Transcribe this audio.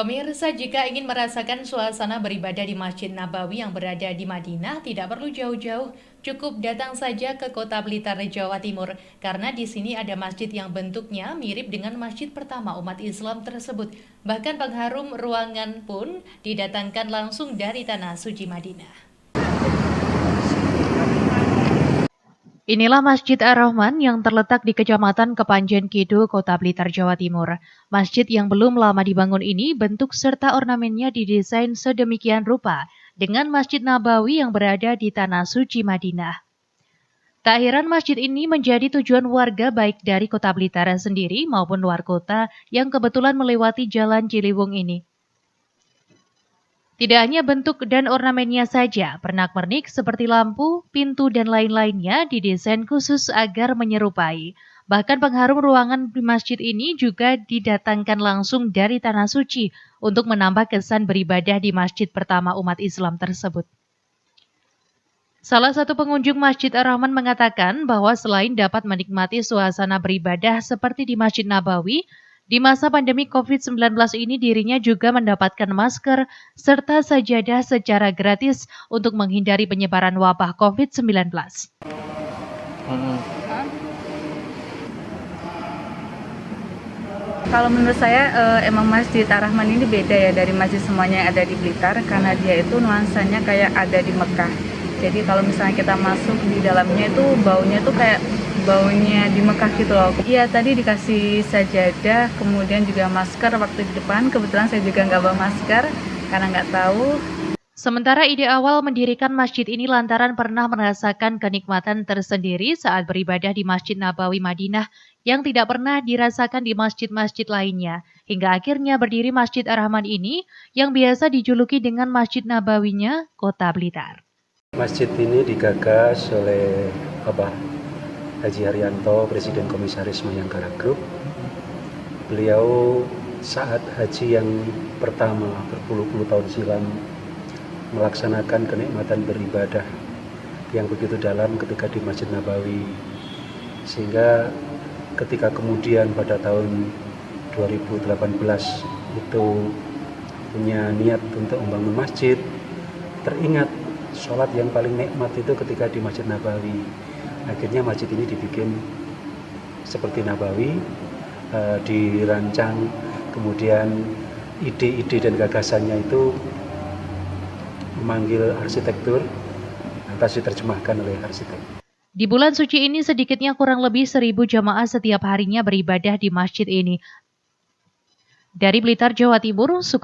Pemirsa, jika ingin merasakan suasana beribadah di Masjid Nabawi yang berada di Madinah, tidak perlu jauh-jauh, cukup datang saja ke Kota Blitar, Jawa Timur, karena di sini ada masjid yang bentuknya mirip dengan masjid pertama umat Islam tersebut. Bahkan pengharum ruangan pun didatangkan langsung dari tanah suci Madinah. Inilah Masjid Ar-Rahman yang terletak di Kecamatan Kepanjen Kidul, Kota Blitar, Jawa Timur. Masjid yang belum lama dibangun ini bentuk serta ornamennya didesain sedemikian rupa dengan Masjid Nabawi yang berada di Tanah Suci Madinah. Tak heran masjid ini menjadi tujuan warga baik dari Kota Blitar sendiri maupun luar kota yang kebetulan melewati Jalan Ciliwung ini. Tidak hanya bentuk dan ornamennya saja, pernak-pernik seperti lampu, pintu, dan lain-lainnya didesain khusus agar menyerupai. Bahkan pengharum ruangan di masjid ini juga didatangkan langsung dari Tanah Suci untuk menambah kesan beribadah di masjid pertama umat Islam tersebut. Salah satu pengunjung Masjid Ar-Rahman mengatakan bahwa selain dapat menikmati suasana beribadah seperti di Masjid Nabawi, di masa pandemi COVID-19 ini dirinya juga mendapatkan masker serta sajadah secara gratis untuk menghindari penyebaran wabah COVID-19. Kalau menurut saya emang Masjid Ar-Rahman ini beda ya dari masjid semuanya yang ada di Blitar, karena dia itu nuansanya kayak ada di Mekah. Jadi kalau misalnya kita masuk di dalamnya itu baunya tuh kayak baunya di Mekah gitu loh. Iya, tadi dikasih sajadah, kemudian juga masker waktu di depan. Kebetulan saya juga nggak bawa masker karena nggak tahu. Sementara ide awal mendirikan masjid ini lantaran pernah merasakan kenikmatan tersendiri saat beribadah di Masjid Nabawi Madinah yang tidak pernah dirasakan di masjid-masjid lainnya. Hingga akhirnya berdiri Masjid Ar-Rahman ini yang biasa dijuluki dengan Masjid Nabawinya Kota Blitar. Masjid ini digagas oleh Bapak Haji Haryanto, Presiden Komisaris Mayangkara Group. Beliau saat haji yang pertama berpuluh-puluh tahun silam melaksanakan kenikmatan beribadah yang begitu dalam ketika di Masjid Nabawi, sehingga ketika kemudian pada tahun 2018 itu punya niat untuk membangun masjid, teringat sholat yang paling nikmat itu ketika di Masjid Nabawi. Akhirnya masjid ini dibikin seperti Nabawi, dirancang, kemudian ide-ide dan gagasannya itu memanggil arsitektur, lantas diterjemahkan oleh arsitek. Di bulan suci ini sedikitnya kurang lebih 1.000 jamaah setiap harinya beribadah di masjid ini. Dari Blitar, Jawa Timur,